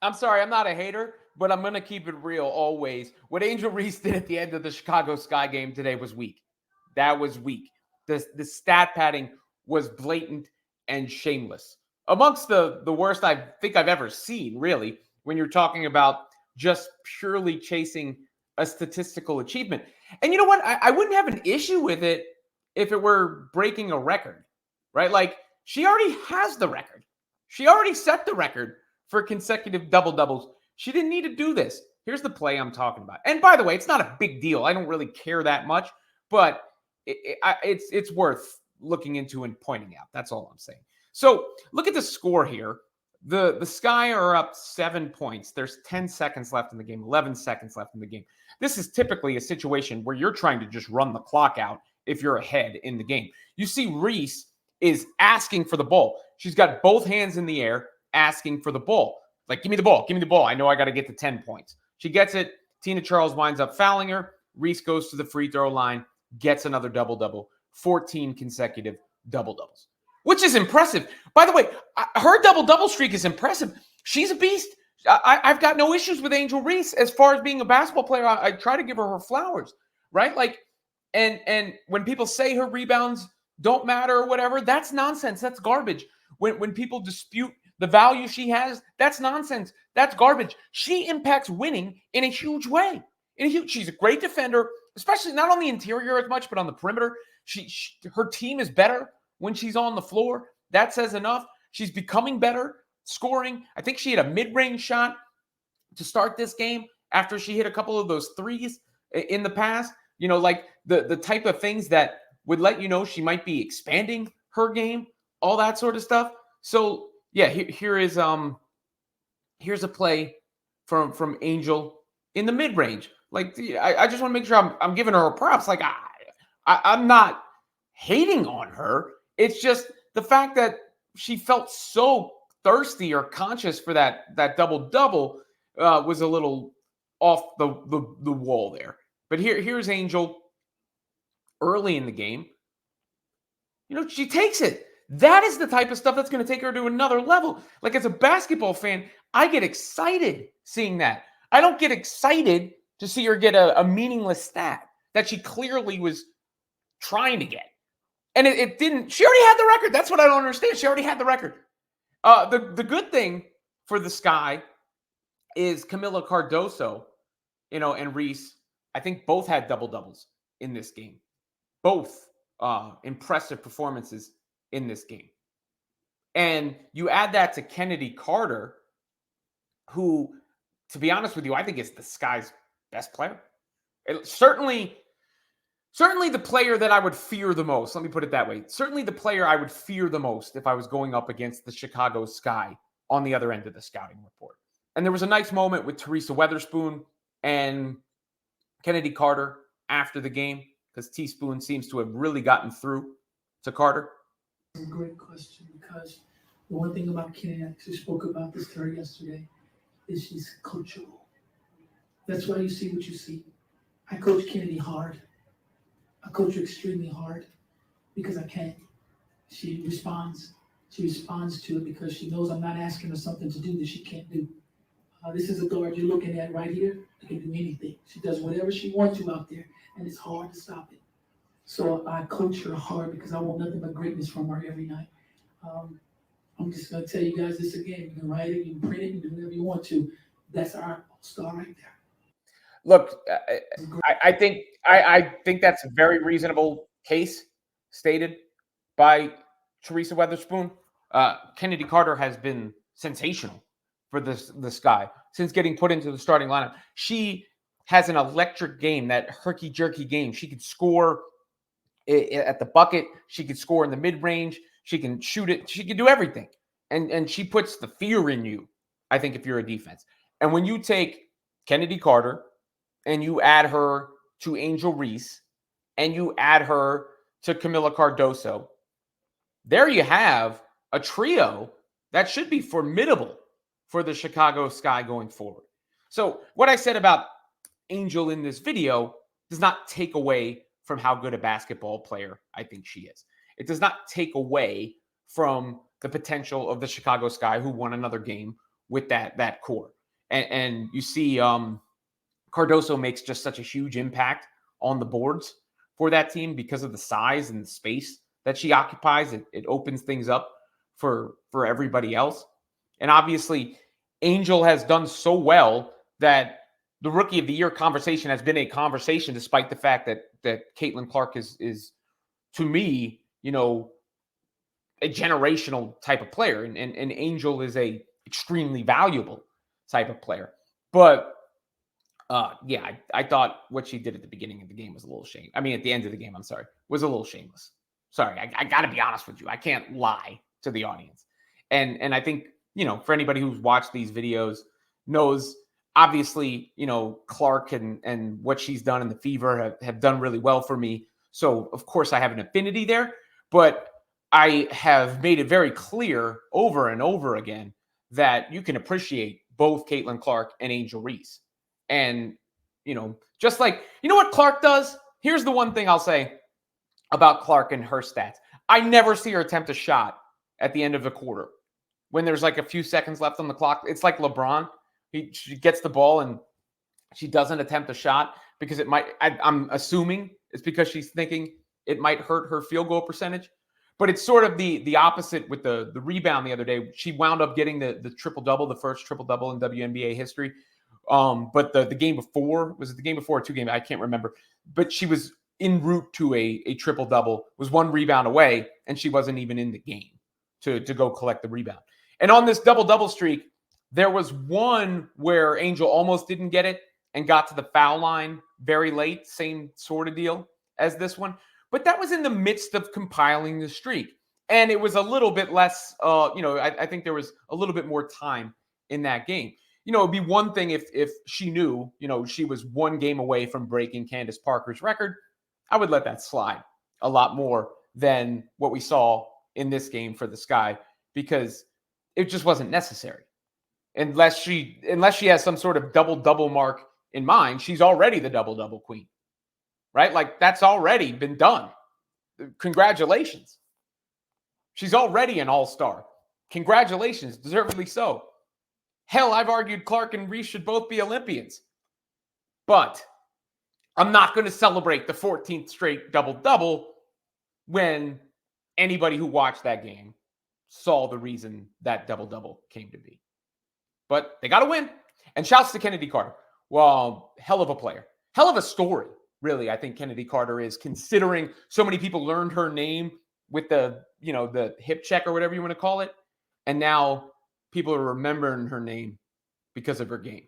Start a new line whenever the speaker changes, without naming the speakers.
I'm sorry, I'm not a hater, but I'm going to keep it real always. What Angel Reese did at the end of the Chicago Sky game today was weak. That was weak. The stat padding was blatant and shameless. Amongst the worst I think I've ever seen, really, when you're talking about just purely chasing a statistical achievement. And you know what? I wouldn't have an issue with it if it were breaking a record, right? Like, she already has the record. She already set the record for consecutive double doubles. She didn't need to do this. Here's the play I'm talking about. And by the way, it's not a big deal. I don't really care that much, but it's worth looking into and pointing out. That's all I'm saying. So look at the score here. The Sky are up 7 points. There's 10 seconds left in the game, 11 seconds left in the game. This is typically a situation where you're trying to just run the clock out if you're ahead in the game. You see Reese is asking for the ball. She's got both hands in the air asking for the ball. Like, give me the ball. Give me the ball. I know I got to get to 10 points. She gets it. Tina Charles winds up fouling her. Reese goes to the free throw line, gets another double-double, 14 consecutive double-doubles, which is impressive. By the way, her double-double streak is impressive. She's a beast. I've got no issues with Angel Reese as far as being a basketball player. I try to give her flowers, right? Like, and when people say her rebounds don't matter or whatever, that's nonsense. That's garbage. When people dispute the value she has, that's nonsense. That's garbage. She impacts winning in a huge way. She's a great defender, especially not on the interior as much, but on the perimeter. Her team is better when she's on the floor. That says enough. She's becoming better scoring. I think she hit a mid-range shot to start this game after she hit a couple of those threes in the past. You know, like the type of things that would let you know she might be expanding her game, all that sort of stuff. So yeah, here's a play from Angel in the mid-range. Like, I just want to make sure I'm giving her props. Like, I'm not hating on her. It's just the fact that she felt so thirsty or conscious for that double-double was a little off the wall there. But here's Angel early in the game. You know, she takes it. That is the type of stuff that's going to take her to another level. Like, as a basketball fan, I get excited seeing that. I don't get excited to see her get a meaningless stat that she clearly was trying to get. And it didn't. She already had the record. That's what I don't understand. She already had the record. The good thing for the Sky is Camila Cardoso, and Reese, I think both had double-doubles in this game. Both impressive performances in this game. And you add that to Chennedy Carter, who, to be honest with you, I think is the Sky's best player. Certainly the player that I would fear the most. Let me put it that way. Certainly the player I would fear the most if I was going up against the Chicago Sky on the other end of the scouting report. And there was a nice moment with Teresa Weatherspoon and Chennedy Carter after the game, because Teaspoon seems to have really gotten through to Carter.
A great question, because the one thing about Kennedy, I actually spoke about this to her yesterday, is she's coachable. That's why you see what you see. I coach Kennedy hard. I coach her extremely hard because I can. She responds. She responds to it because she knows I'm not asking her something to do that she can't do. This is a guard you're looking at right here. She can do anything. She does whatever she wants to out there, and it's hard to stop it. So I coach her hard because I want nothing but greatness from her every night. I'm just going to tell you guys this again. You can write it, you can print it, you can do whatever you want to. That's our star right there.
Look, I think that's a very reasonable case stated by Teresa Weatherspoon. Chennedy Carter has been sensational for the Sky since getting put into the starting lineup. She has an electric game, that herky-jerky game. She could score at the bucket. She could score in the mid-range. She can shoot it. She can do everything. And she puts the fear in you, I think, if you're a defense. And when you take Chennedy Carter and you add her to Angel Reese and you add her to Camila Cardoso, there you have a trio that should be formidable for the Chicago Sky going forward. So what I said about Angel in this video does not take away from how good a basketball player I think she is. It does not take away from the potential of the Chicago Sky, who won another game with that core. And you see Cardoso makes just such a huge impact on the boards for that team because of the size and the space that she occupies. It opens things up for everybody else. And obviously, Angel has done so well that the Rookie of the Year conversation has been a conversation, despite the fact that Caitlin Clark is to me, a generational type of player, and Angel is a extremely valuable type of player. But I thought what she did at the beginning of the game was a little shame. I mean, at the end of the game, I'm sorry, was a little shameless. Sorry, I got to be honest with you. I can't lie to the audience. And I think, for anybody who's watched these videos knows, obviously, Clark and what she's done in the Fever have done really well for me. So, of course, I have an affinity there. But I have made it very clear over and over again that you can appreciate both Caitlin Clark and Angel Reese. And, just like, what Clark does? Here's the one thing I'll say about Clark and her stats. I never see her attempt a shot at the end of the quarter when there's like a few seconds left on the clock. It's like LeBron. She gets the ball and she doesn't attempt a shot because it might, I'm assuming it's because she's thinking it might hurt her field goal percentage. But it's sort of the opposite with the rebound the other day. She wound up getting the triple-double, the first triple-double in WNBA history. But the game before, was it the game before or two games? I can't remember. But she was en route to a triple-double, was one rebound away, and she wasn't even in the game to go collect the rebound. And on this double-double streak, there was one where Angel almost didn't get it and got to the foul line very late, same sort of deal as this one. But that was in the midst of compiling the streak. And it was a little bit less, I think there was a little bit more time in that game. It'd be one thing if she knew, she was one game away from breaking Candace Parker's record. I would let that slide a lot more than what we saw in this game for the Sky, because it just wasn't necessary. Unless she has some sort of double-double mark in mind, she's already the double-double queen. Right? Like, that's already been done. Congratulations. She's already an all-star. Congratulations. Deservedly so. Hell, I've argued Clark and Reese should both be Olympians. But I'm not going to celebrate the 14th straight double-double when anybody who watched that game saw the reason that double-double came to be. But they got to win. And shouts to Chennedy Carter. Well, hell of a player. Hell of a story. Really, I think Chennedy Carter is, considering so many people learned her name with the hip check or whatever you want to call it. And now people are remembering her name because of her game.